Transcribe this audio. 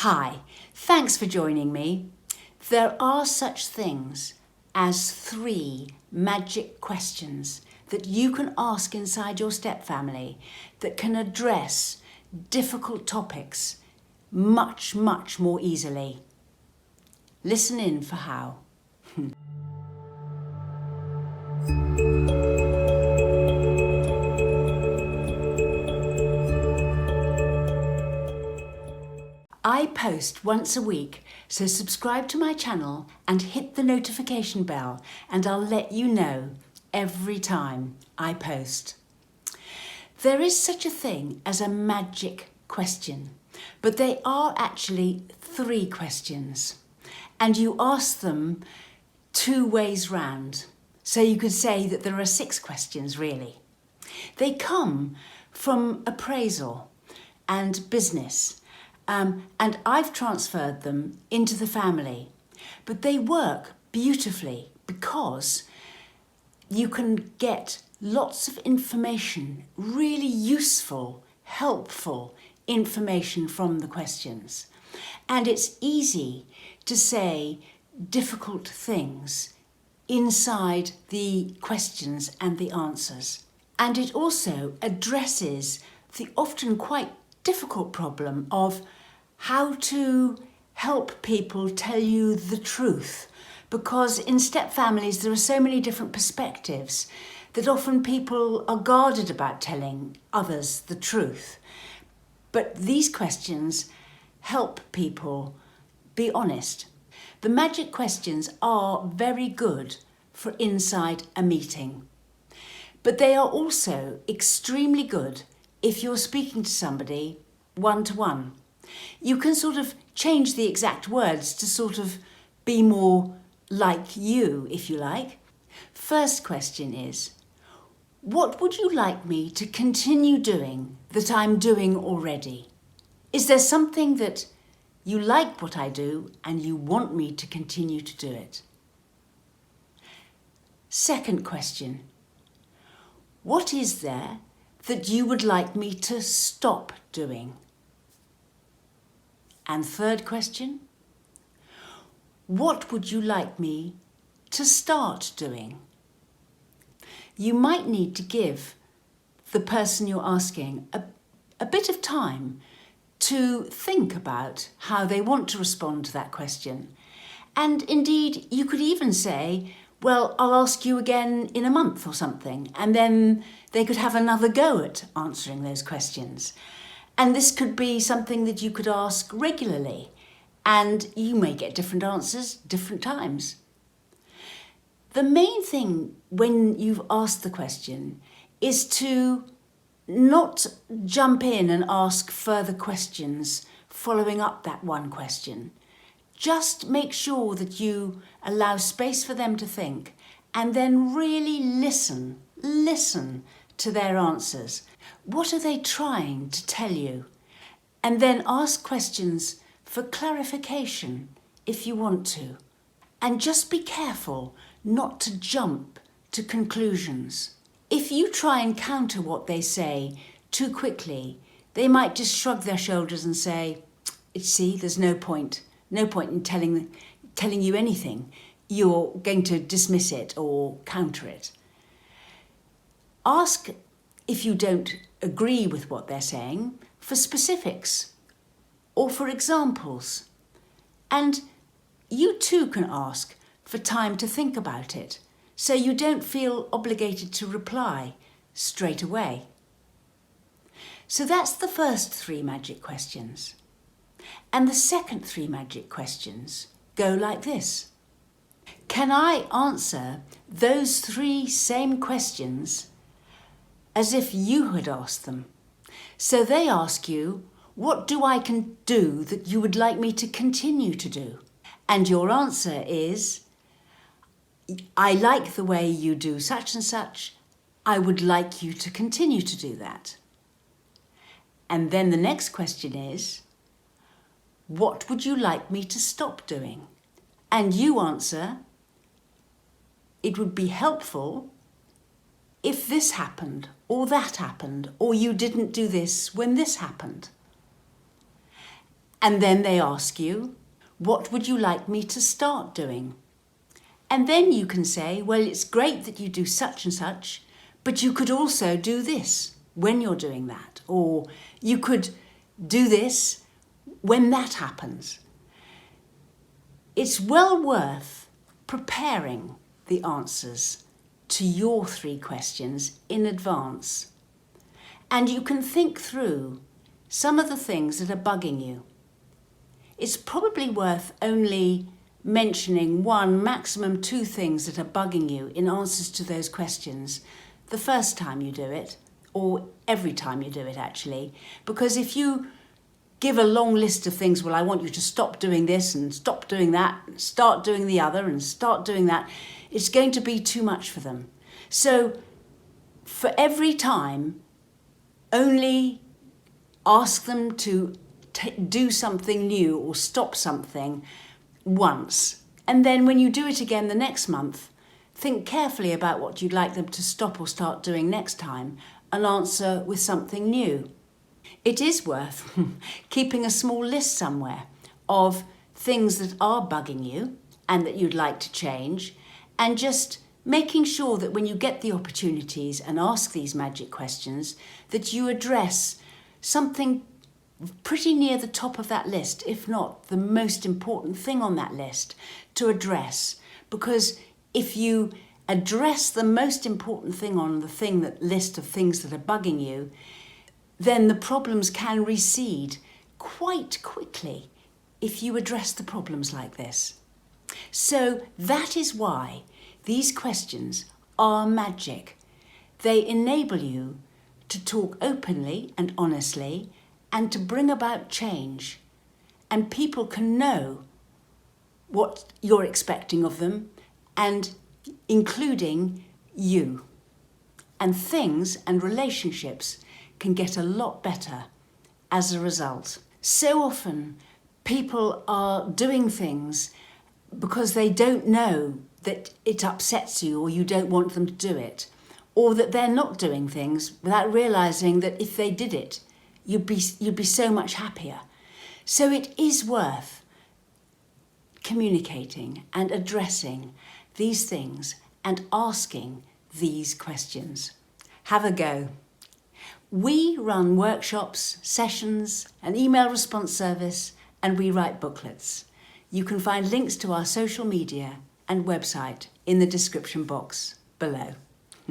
Hi, thanks for joining me. There are such things as 3 magic questions that you can ask inside your stepfamily that can address difficult topics much more easily. Listen in for how. I post once a week, so subscribe to my channel and hit the notification bell and I'll let you know every time I post. There is such a thing as a magic question, but they are actually 3 questions and you ask them 2 ways round. So you could say that there are 6 questions really. They come from appraisal and business. And I've transferred them into the family, but they work beautifully because you can get lots of information, really useful, helpful information from the questions. And it's easy to say difficult things inside the questions and the answers. And it also addresses the often quite difficult problem of how to help people tell you the truth, because in step families there are so many different perspectives that often people are guarded about telling others the truth. But these questions help people be honest. The magic questions are very good for inside a meeting, but they are also extremely good if you're speaking to somebody one-to-one. You can sort of change the exact words to sort of be more like you, if you like. First question is, what would you like me to continue doing that I'm doing already? Is there something that you like what I do and you want me to continue to do it? Second question, what is there that you would like me to stop doing? And third question, what would you like me to start doing? You might need to give the person you're asking a bit of time to think about how they want to respond to that question. And indeed, you could even say, well, I'll ask you again in a month or something, and then they could have another go at answering those questions. And this could be something that you could ask regularly, and you may get different answers different times. The main thing when you've asked the question is to not jump in and ask further questions following up that one question. Just make sure that you allow space for them to think and then really listen to their answers. What are they trying to tell you? And then ask questions for clarification if you want to. And just be careful not to jump to conclusions. If you try and counter what they say too quickly, they might just shrug their shoulders and say, see, there's no point in telling you anything. You're going to dismiss it or counter it. Ask, if you don't agree with what they're saying, for specifics or for examples. And you too can ask for time to think about it, so you don't feel obligated to reply straight away. So that's the first 3 magic questions. And the second 3 magic questions go like this. Can I answer those 3 same questions as if you had asked them? So they ask you, what do I can do that you would like me to continue to do? And your answer is, I like the way you do such and such. I would like you to continue to do that. And then the next question is, what would you like me to stop doing? And you answer, it would be helpful if this happened or that happened, or you didn't do this when this happened. And then they ask you, what would you like me to start doing? And then you can say, well, it's great that you do such and such, but you could also do this when you're doing that. Or you could do this when that happens. It's well worth preparing the answers to your 3 questions in advance. And you can think through some of the things that are bugging you. It's probably worth only mentioning 1, maximum 2 things that are bugging you in answers to those questions the first time you do it, or every time you do it actually. Because if you give a long list of things, well, I want you to stop doing this and stop doing that, and start doing the other and start doing that, it's going to be too much for them. So for every time, only ask them to do something new or stop something once. And then when you do it again the next month, think carefully about what you'd like them to stop or start doing next time and answer with something new. It is worth keeping a small list somewhere of things that are bugging you and that you'd like to change, and just making sure that when you get the opportunities and ask these magic questions, that you address something pretty near the top of that list, if not the most important thing on that list to address. Because if you address the most important thing on that list of things that are bugging you, then the problems can recede quite quickly if you address the problems like this. So that is why these questions are magic. They enable you to talk openly and honestly and to bring about change. And people can know what you're expecting of them, and including you. And things and relationships can get a lot better as a result. So often people are doing things because they don't know that it upsets you or you don't want them to do it, or that they're not doing things without realising that if they did it, you'd be so much happier. So it is worth communicating and addressing these things and asking these questions. Have a go. We run workshops, sessions, an email response service, and we write booklets. You can find links to our social media and website in the description box below.